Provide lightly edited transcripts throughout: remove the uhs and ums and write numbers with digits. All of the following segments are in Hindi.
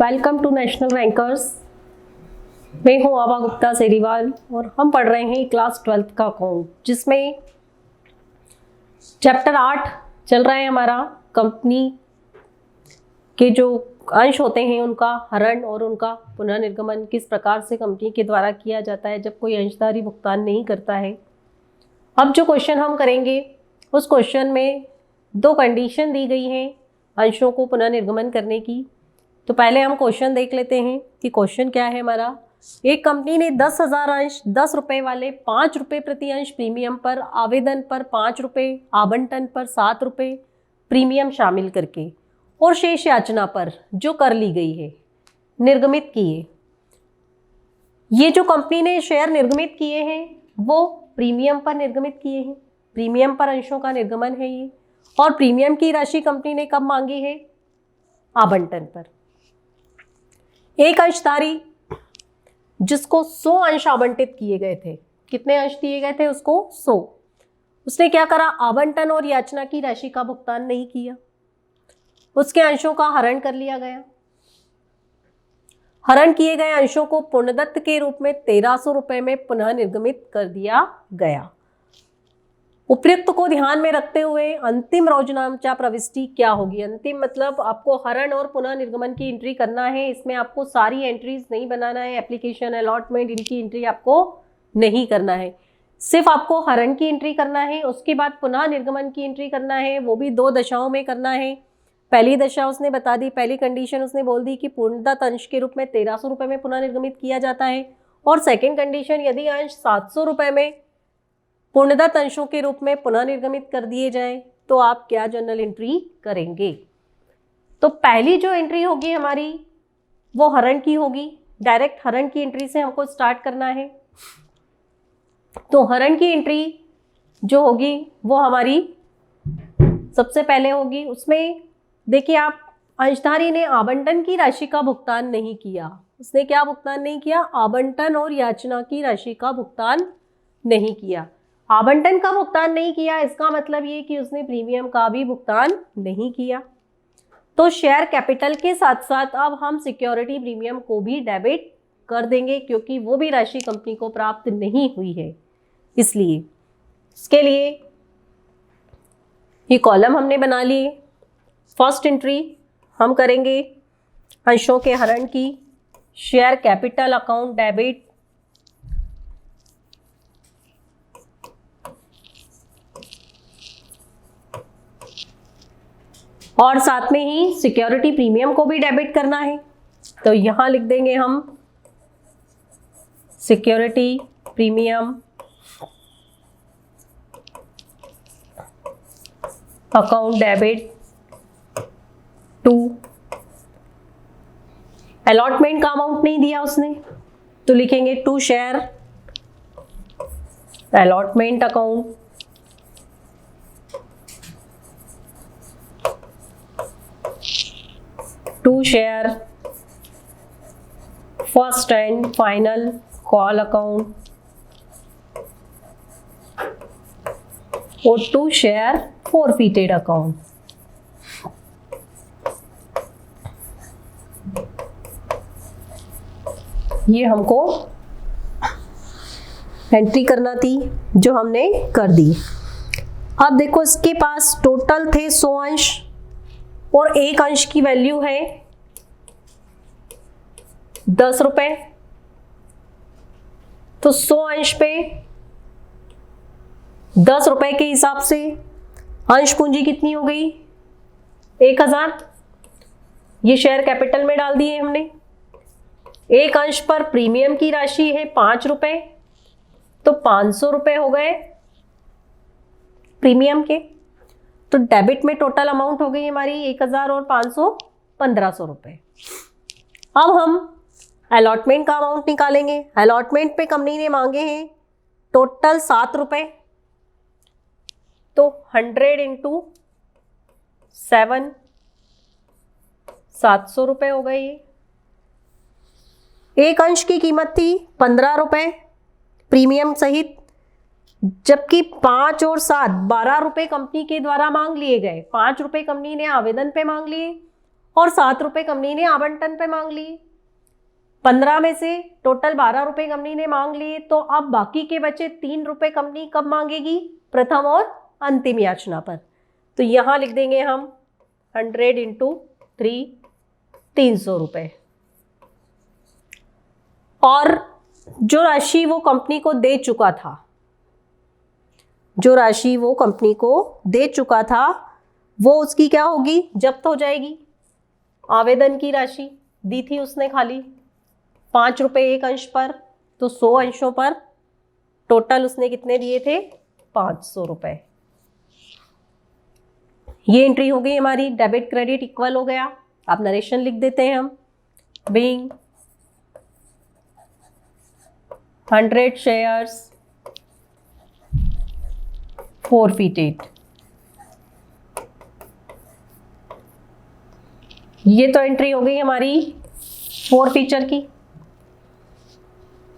Welcome to national rankers. मैं हूं आभा गुप्ता सेरीवाल और हम पढ़ रहे हैं क्लास 12th का अकाउंट, जिसमें चैप्टर 8 चल रहा है हमारा। कंपनी के जो अंश होते हैं उनका हरण और उनका पुनर्निर्गमन किस प्रकार से कंपनी के द्वारा किया जाता है जब कोई अंशधारी भुगतान नहीं करता है। अब जो क्वेश्चन हम करेंगे उस क्वेश्चन में दो कंडीशन दी गई हैं अंशों को पुनर्निर्गमन करने की। तो पहले हम क्वेश्चन देख लेते हैं कि क्वेश्चन क्या है हमारा। एक कंपनी ने 10,000 अंश 10 रुपये वाले 5 रुपये प्रति अंश प्रीमियम पर आवेदन पर 5 रुपये, आवंटन पर 7 रुपये प्रीमियम शामिल करके और शेष याचना पर जो कर ली गई है निर्गमित किए। ये जो कंपनी ने शेयर निर्गमित किए हैं वो प्रीमियम पर निर्गमित किए हैं। प्रीमियम पर अंशों का निर्गमन है ये, और प्रीमियम की राशि कंपनी ने कब मांगी है? आवंटन पर। एक अंशधारी जिसको 100 अंश आवंटित किए गए थे, कितने अंश दिए गए थे उसको? 100। उसने क्या करा? आवंटन और याचना की राशि का भुगतान नहीं किया, उसके अंशों का हरण कर लिया गया। हरण किए गए अंशों को पूर्णदत्त के रूप में 1300 रुपये में पुनः निर्गमित कर दिया गया। उपयुक्त को ध्यान में रखते हुए अंतिम रोजनामचा प्रविष्टि क्या होगी? अंतिम मतलब आपको हरण और पुनः निर्गमन की एंट्री करना है। इसमें आपको सारी एंट्रीज नहीं बनाना है, एप्लीकेशन, अलॉटमेंट, इनकी एंट्री आपको नहीं करना है। सिर्फ आपको हरण की एंट्री करना है, उसके बाद पुनः निर्गमन की एंट्री करना है। वो भी 2 दशाओं में करना है। पहली दशा उसने बता दी, पहली कंडीशन उसने बोल दी कि पूर्णदत्त अंश के रूप में 1300 रुपये में पुनः निर्गमित किया जाता है। और सेकेंड कंडीशन, यदि अंश 700 रुपये में पूर्णदत्त अंशों के रूप में पुनः निर्गमित कर दिए जाए तो आप क्या जर्नल एंट्री करेंगे? तो पहली जो एंट्री होगी हमारी वो हरण की होगी। डायरेक्ट हरण की एंट्री से हमको स्टार्ट करना है। तो हरण की एंट्री जो होगी वो हमारी सबसे पहले होगी। उसमें देखिए आप, अंशधारी ने आवंटन की राशि का भुगतान नहीं किया। उसने क्या भुगतान नहीं किया? आवंटन और याचना की राशि का भुगतान नहीं किया। आवंटन का भुगतान नहीं किया, इसका मतलब ये कि उसने प्रीमियम का भी भुगतान नहीं किया। तो शेयर कैपिटल के साथ साथ अब हम सिक्योरिटी प्रीमियम को भी डेबिट कर देंगे, क्योंकि वो भी राशि कंपनी को प्राप्त नहीं हुई है। इसलिए इसके लिए ये कॉलम हमने बना लिए। फर्स्ट एंट्री हम करेंगे अंशों के हरण की, शेयर कैपिटल अकाउंट डेबिट, और साथ में ही सिक्योरिटी प्रीमियम को भी डेबिट करना है। तो यहां लिख देंगे हम security premium account debit to. Allotment का अमाउंट नहीं दिया उसने तो लिखेंगे to share allotment account, to share first and final call account और टू शेयर फॉरफिटेड अकाउंट। ये हमको एंट्री करना थी जो हमने कर दी। अब देखो इसके पास टोटल थे 100 अंश और एक अंश की वैल्यू है 10 रुपए। तो 100 अंश पे 10 रुपए के हिसाब से अंश पूंजी कितनी हो गई? 1000। ये शेयर कैपिटल में डाल दिए हमने। एक अंश पर प्रीमियम की राशि है 5 रुपए, तो 500 रुपए हो गए प्रीमियम के। तो डेबिट में टोटल अमाउंट हो गई हमारी 1000 और 500 1500 रुपए। अब हम अलॉटमेंट का अमाउंट निकालेंगे। अलॉटमेंट पे कंपनी ने मांगे हैं टोटल 7 रुपए, तो 100 इंटू 7 700 रुपए हो गए। एक अंश की कीमत थी 15 रुपए प्रीमियम सहित, जबकि 5 और 7 12 रुपए कंपनी के द्वारा मांग लिए गए। 5 रुपए कंपनी ने आवेदन पे मांग लिए और 7 रुपए कंपनी ने आवंटन पे मांग लिए। 15 में से टोटल 12 रुपए कंपनी ने मांग लिए, तो अब बाकी के बचे 3 रुपए कंपनी कब मांगेगी? प्रथम और अंतिम याचना पर। तो यहां लिख देंगे हम 100 इंटू 3, 300 रुपए। और जो राशि वो कंपनी को दे चुका था, जो राशि वो कंपनी को दे चुका था, वो उसकी क्या होगी? जब्त हो जाएगी। आवेदन की राशि दी थी उसने खाली 5 रुपए एक अंश पर, तो 100 अंशों पर टोटल उसने कितने दिए थे? 500 रुपए। ये एंट्री हो गई हमारी। डेबिट क्रेडिट इक्वल हो गया। अब नरेशन लिख देते हैं हम। Being 100 shares forfeited। ये तो एंट्री हो गई हमारी फॉरफीचर की।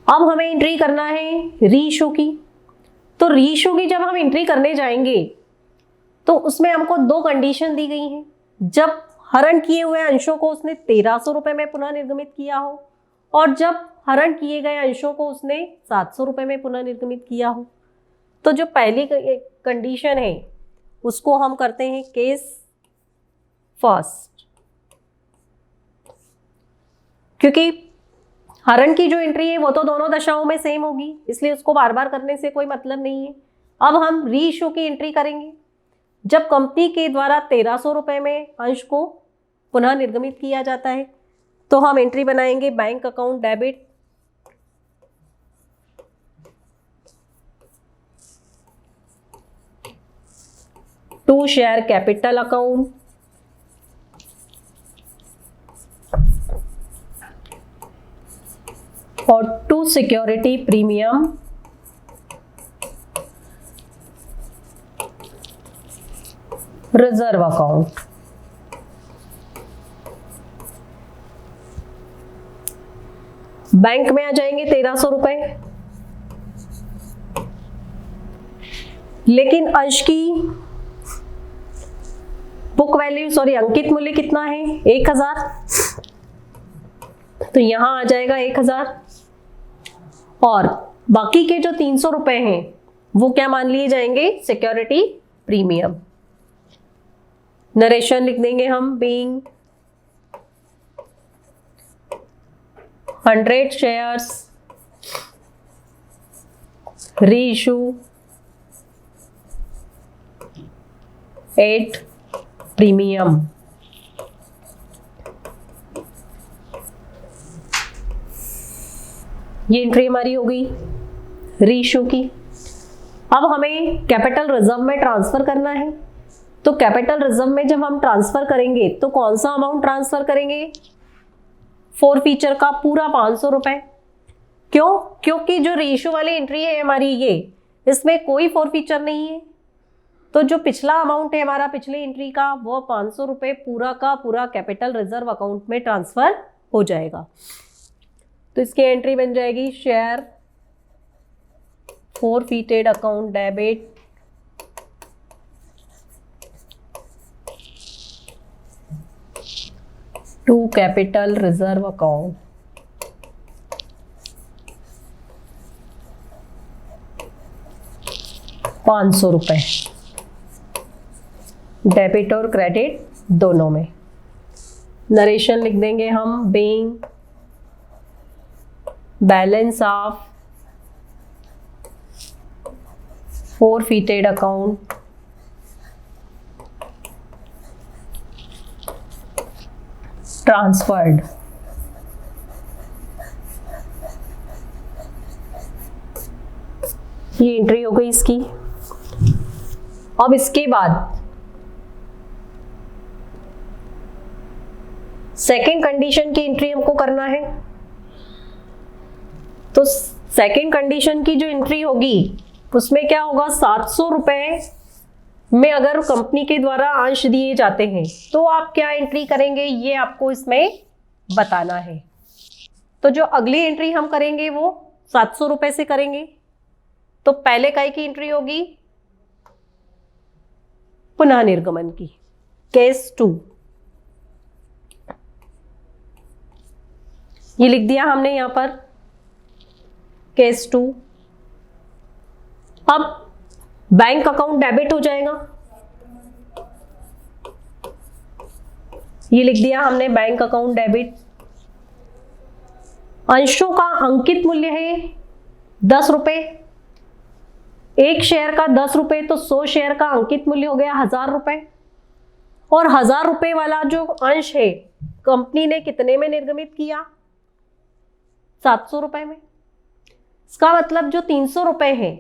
अब हमें एंट्री करना है रीइशू की। तो रीइशू की जब हम एंट्री करने जाएंगे तो उसमें हमको 2 कंडीशन दी गई हैं। जब हरण किए हुए अंशों को उसने 1300 रुपए में पुनः निर्गमित किया हो, और जब हरण किए गए अंशों को उसने 700 रुपए में पुनः निर्गमित किया हो। तो जो पहली कंडीशन है उसको हम करते हैं केस फर्स्ट, क्योंकि हरण की जो एंट्री है वो तो दोनों दशाओं में सेम होगी, इसलिए उसको बार बार करने से कोई मतलब नहीं है। अब हम रीइशू की एंट्री करेंगे। जब कंपनी के द्वारा 1300 रुपए में अंश को पुनः निर्गमित किया जाता है, तो हम एंट्री बनाएंगे bank account debit to share capital account और to security premium reserve account. Bank में आ जाएंगे 1300 रुपए, लेकिन अंश की बुक वैल्यू अंकित मूल्य कितना है? 1000। तो यहां आ जाएगा 1000, और बाकी के जो 300 रुपए हैं वो क्या मान लिए जाएंगे? Security premium. नरेशन लिख देंगे हम। Being 100 shares reissue at premium. ये एंट्री हमारी हो गई रीइशू की। अब हमें कैपिटल रिजर्व में ट्रांसफर करना है। तो कैपिटल रिजर्व में जब हम ट्रांसफर करेंगे तो कौन सा अमाउंट ट्रांसफर करेंगे? फॉरफीचर का पूरा 500 रुपए। क्यों? क्योंकि जो रीइशू वाली एंट्री है हमारी, ये इसमें कोई फॉरफीचर नहीं है। तो जो पिछला अमाउंट है हमारा पिछली एंट्री का, वो 500 रुपए पूरा का पूरा कैपिटल रिजर्व अकाउंट में ट्रांसफर हो जाएगा। तो इसकी एंट्री बन जाएगी share forfeited account debit to capital reserve account. ₹500 debit और क्रेडिट दोनों में। नरेशन लिख देंगे हम। Being balance of forfeited account transferred. ये एंट्री हो गई इसकी। अब इसके बाद सेकेंड कंडीशन की एंट्री हमको करना है। तो सेकेंड कंडीशन की जो एंट्री होगी उसमें क्या होगा? 700 रुपए में अगर कंपनी के द्वारा अंश दिए जाते हैं तो आप क्या एंट्री करेंगे, ये आपको इसमें बताना है। तो जो अगली एंट्री हम करेंगे वो 700 रुपए से करेंगे। तो पहले काय की एंट्री होगी? पुनः निर्गमन की, केस 2। ये लिख दिया हमने यहाँ पर केस 2। अब बैंक अकाउंट डेबिट हो जाएगा, ये लिख दिया हमने बैंक अकाउंट डेबिट। अंशों का अंकित मूल्य है 10 रुपए, एक शेयर का 10 रुपए, तो 100 शेयर का अंकित मूल्य हो गया 1000 रुपए। और 1000 रुपए वाला जो अंश है कंपनी ने कितने में निर्गमित किया? 700 रुपए में। इसका मतलब जो 300 रुपए है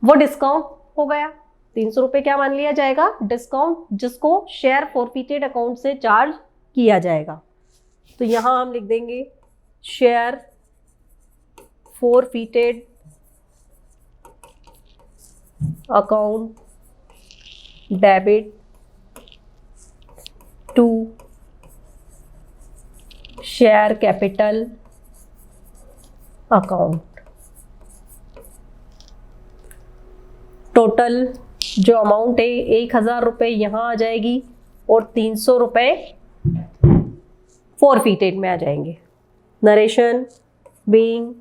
वो डिस्काउंट हो गया। 300 रुपए क्या मान लिया जाएगा? डिस्काउंट, जिसको शेयर फॉरफिटेड अकाउंट से चार्ज किया जाएगा। तो यहां हम लिख देंगे share forfeited account debit to share capital account. Total जो अमाउंट है 1000 रुपये यहाँ आ जाएगी और 300 रुपये फॉरफिटेड में आ जाएंगे। Narration being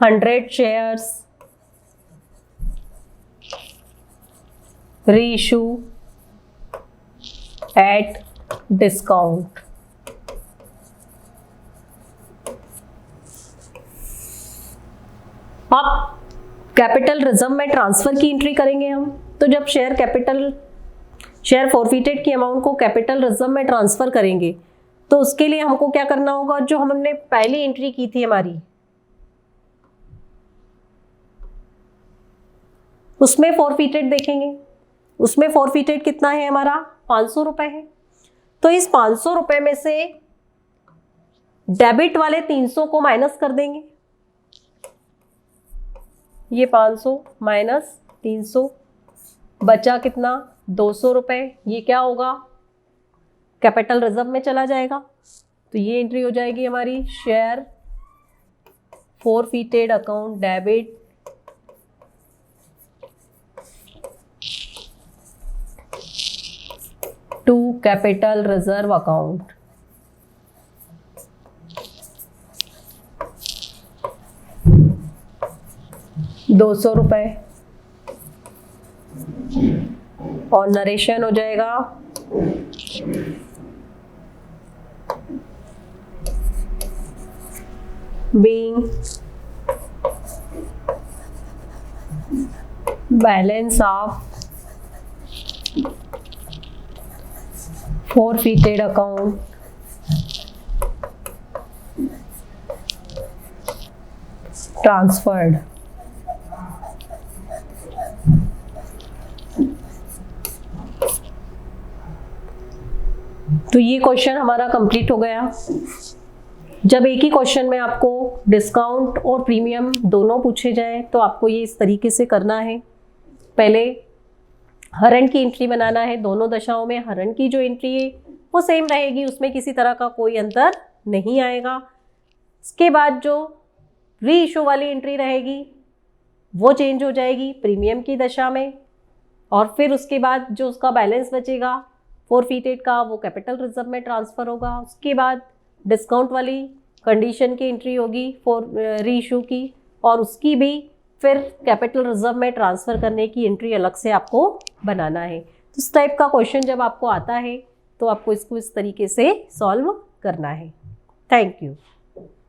100 shares reissue at discount. अब कैपिटल रिजर्व में ट्रांसफर की एंट्री करेंगे हम। तो जब शेयर फॉरफिटेड की अमाउंट को कैपिटल रिजर्व में ट्रांसफर करेंगे तो उसके लिए हमको क्या करना होगा? जो हमने पहली एंट्री की थी हमारी, उसमें फॉरफिटेड देखेंगे। उसमें फॉरफिटेड कितना है हमारा? 500 रुपए है। तो इस 500 रुपए में से डेबिट वाले 300 को माइनस कर देंगे। ये 500 माइनस 300 बचा कितना? 200 रुपए। ये क्या होगा? कैपिटल रिजर्व में चला जाएगा। तो ये एंट्री हो जाएगी हमारी share forfeited account debit to capital reserve account. ₹200 और नरेशन हो जाएगा being balance of forfeited account transferred. तो ये क्वेश्चन हमारा कंप्लीट हो गया। जब एक ही क्वेश्चन में आपको डिस्काउंट और प्रीमियम दोनों पूछे जाएं तो आपको ये इस तरीके से करना है। पहले हरण की एंट्री बनाना है। दोनों दशाओं में हरण की जो एंट्री है वो सेम रहेगी, उसमें किसी तरह का कोई अंतर नहीं आएगा। इसके बाद जो री इशू वाली एंट्री रहेगी वो चेंज हो जाएगी प्रीमियम की दशा में, और फिर उसके बाद जो उसका बैलेंस बचेगा फॉरफिटेड का वो कैपिटल रिजर्व में ट्रांसफ़र होगा। उसके बाद डिस्काउंट वाली कंडीशन की एंट्री होगी फॉर री इशू की, और उसकी भी फिर कैपिटल रिजर्व में ट्रांसफ़र करने की एंट्री अलग से आपको बनाना है। तो इस टाइप का क्वेश्चन जब आपको आता है तो आपको इसको इस तरीके से सॉल्व करना है। Thank you.